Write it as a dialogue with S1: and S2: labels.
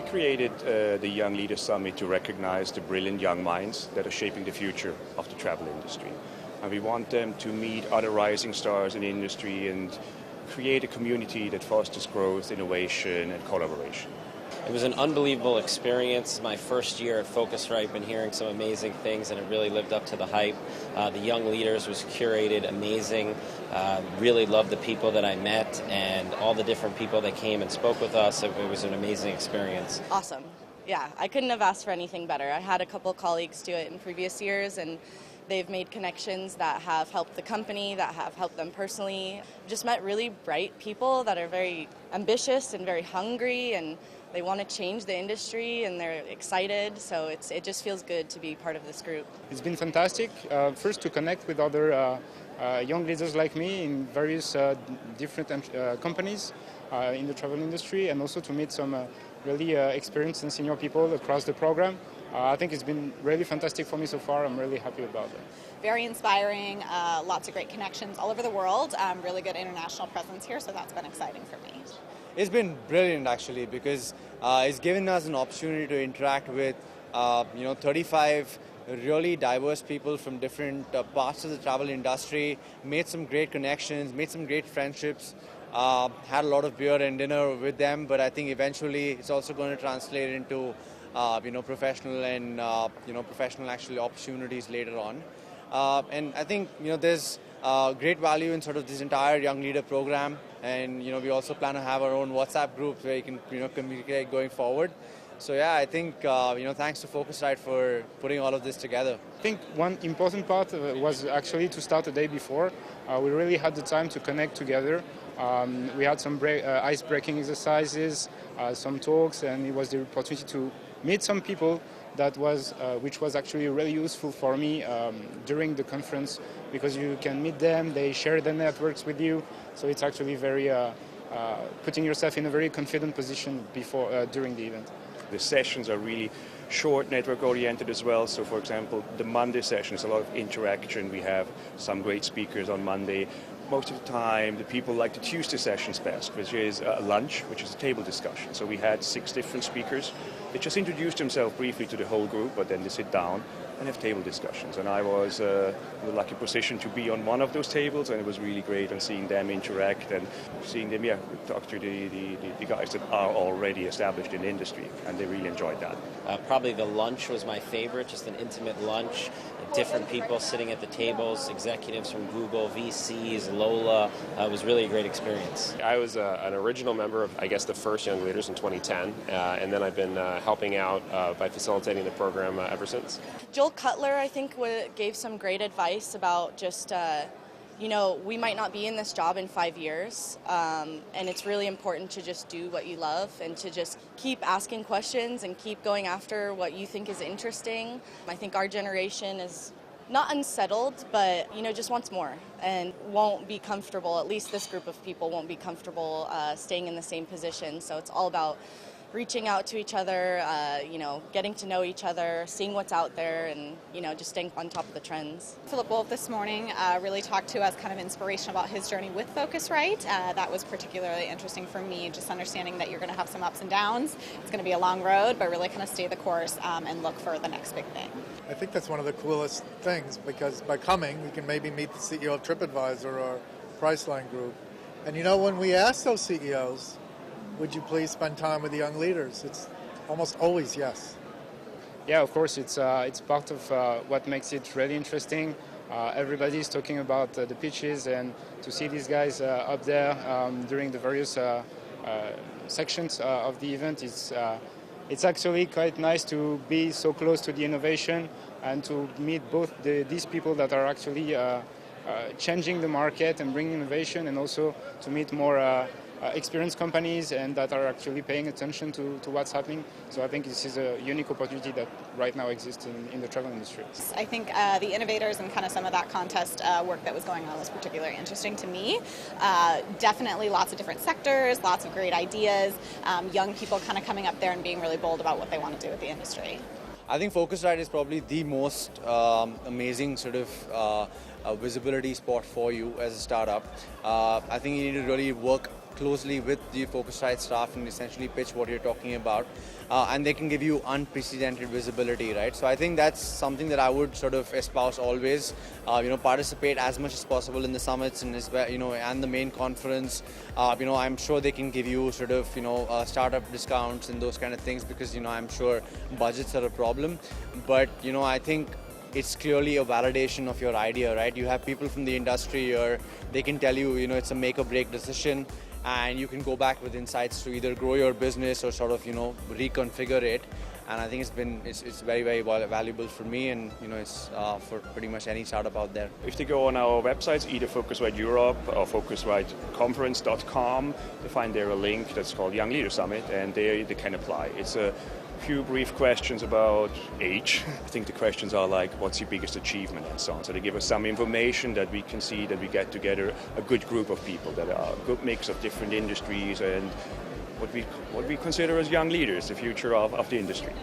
S1: We created the Young Leaders Summit to recognize the brilliant young minds that are shaping the future of the travel industry. And we want them to meet other rising stars in the industry and create a community that fosters growth, innovation, and collaboration.
S2: It was an unbelievable experience. My first year at Phocuswright, been hearing some amazing things, and it really lived up to the hype. The Young Leaders was curated, amazing. Really loved the people that I met and all the different people that came and spoke with us. It was an amazing experience.
S3: Awesome. Yeah, I couldn't have asked for anything better. I had a couple colleagues do it in previous years, and they've made connections that have helped the company, that have helped them personally. Just met really bright people that are very ambitious and very hungry, and they want to change the industry, and they're excited, so it just feels good to be part of this group.
S4: It's been fantastic, first to connect with other young leaders like me in various different companies in the travel industry, and also to meet some really experienced and senior people across the program. I think it's been really fantastic for me so far. I'm really happy about it.
S5: Very inspiring, lots of great connections all over the world, really good international presence here, so that's been exciting for me.
S6: It's been brilliant actually, because it's given us an opportunity to interact with 35 really diverse people from different parts of the travel industry, made some great connections, made some great friendships, had a lot of beer and dinner with them, but I think eventually it's also going to translate into professional and professional actually opportunities later on. And I think there's great value in sort of this entire young leader program, and we also plan to have our own WhatsApp group where you can communicate going forward. So yeah, I think thanks to Phocuswright for putting all of this together.
S4: I think one important part was actually to start a day before. We really had the time to connect together. We had some ice-breaking exercises, some talks, and it was the opportunity to meet some people which was actually really useful for me during the conference, because you can meet them, they share their networks with you, so it's actually very putting yourself in a very confident position during the event.
S1: The sessions are really short, network-oriented as well. So, for example, the Monday session is a lot of interaction. We have some great speakers on Monday. Most of the time, the people like the Tuesday sessions best, which is a lunch, which is a table discussion. So we had 6 different speakers. They just introduced themselves briefly to the whole group, but then they sit down and have table discussions. And I was in the lucky position to be on one of those tables, and it was really great and seeing them interact and seeing them, talk to the guys that are already established in the industry, and they really enjoyed that.
S2: Probably the lunch was my favorite, just an intimate lunch. Different people sitting at the tables, executives from Google, VCs, Lola. It was really a great experience.
S7: I was an original member of, I guess, the first Young Leaders in 2010, and then I've been helping out by facilitating the program ever since.
S3: Joel Cutler, I think, gave some great advice about just, we might not be in this job in 5 years, and it's really important to just do what you love and to just keep asking questions and keep going after what you think is interesting. I think our generation is not unsettled, but, just wants more and won't be comfortable, at least this group of people won't be comfortable staying in the same position. So it's all about reaching out to each other, getting to know each other, seeing what's out there, and, just staying on top of the trends.
S5: Philip Wolf this morning really talked to us kind of inspiration about his journey with Phocuswright. That was particularly interesting for me, just understanding that you're going to have some ups and downs. It's going to be a long road, but really kind of stay the course and look for the next big thing.
S8: I think that's one of the coolest things, because by coming, we can maybe meet the CEO of TripAdvisor or Priceline Group. And when we ask those CEOs, would you please spend time with the young leaders? It's almost always yes.
S4: Yeah, of course, it's part of what makes it really interesting. Everybody's talking about the pitches, and to see these guys up there during the various sections of the event, it's actually quite nice to be so close to the innovation and to meet both these people that are actually changing the market and bringing innovation, and also to meet more experienced companies and that are actually paying attention to what's happening. So I think this is a unique opportunity that right now exists in the travel industry.
S5: I think the innovators and kind of some of that contest work that was going on was particularly interesting to me. Definitely lots of different sectors, lots of great ideas, young people kind of coming up there and being really bold about what they want to do with the industry.
S6: I think Phocuswright is probably the most amazing sort of visibility spot for you as a startup. I think you need to really work closely with the Phocuswright staff and essentially pitch what you're talking about, and they can give you unprecedented visibility, right? So I think that's something that I would sort of espouse always. Participate as much as possible in the summits and and the main conference. I'm sure they can give you sort of startup discounts and those kind of things, because I'm sure budgets are a problem, but I think it's clearly a validation of your idea, right? You have people from the industry here, they can tell you, it's a make or break decision, and you can go back with insights to either grow your business or sort of, reconfigure it. And I think it's very, very valuable for me, and it's for pretty much any startup out there.
S1: If they go on our websites, either Phocuswright Europe or PhocuswrightConference.com, they find there a link that's called Young Leader Summit, and they can apply. It's a few brief questions about age. I think the questions are like, what's your biggest achievement and so on. So they give us some information that we can see that we get together a good group of people that are a good mix of different industries and what we consider as young leaders, the future of the industry.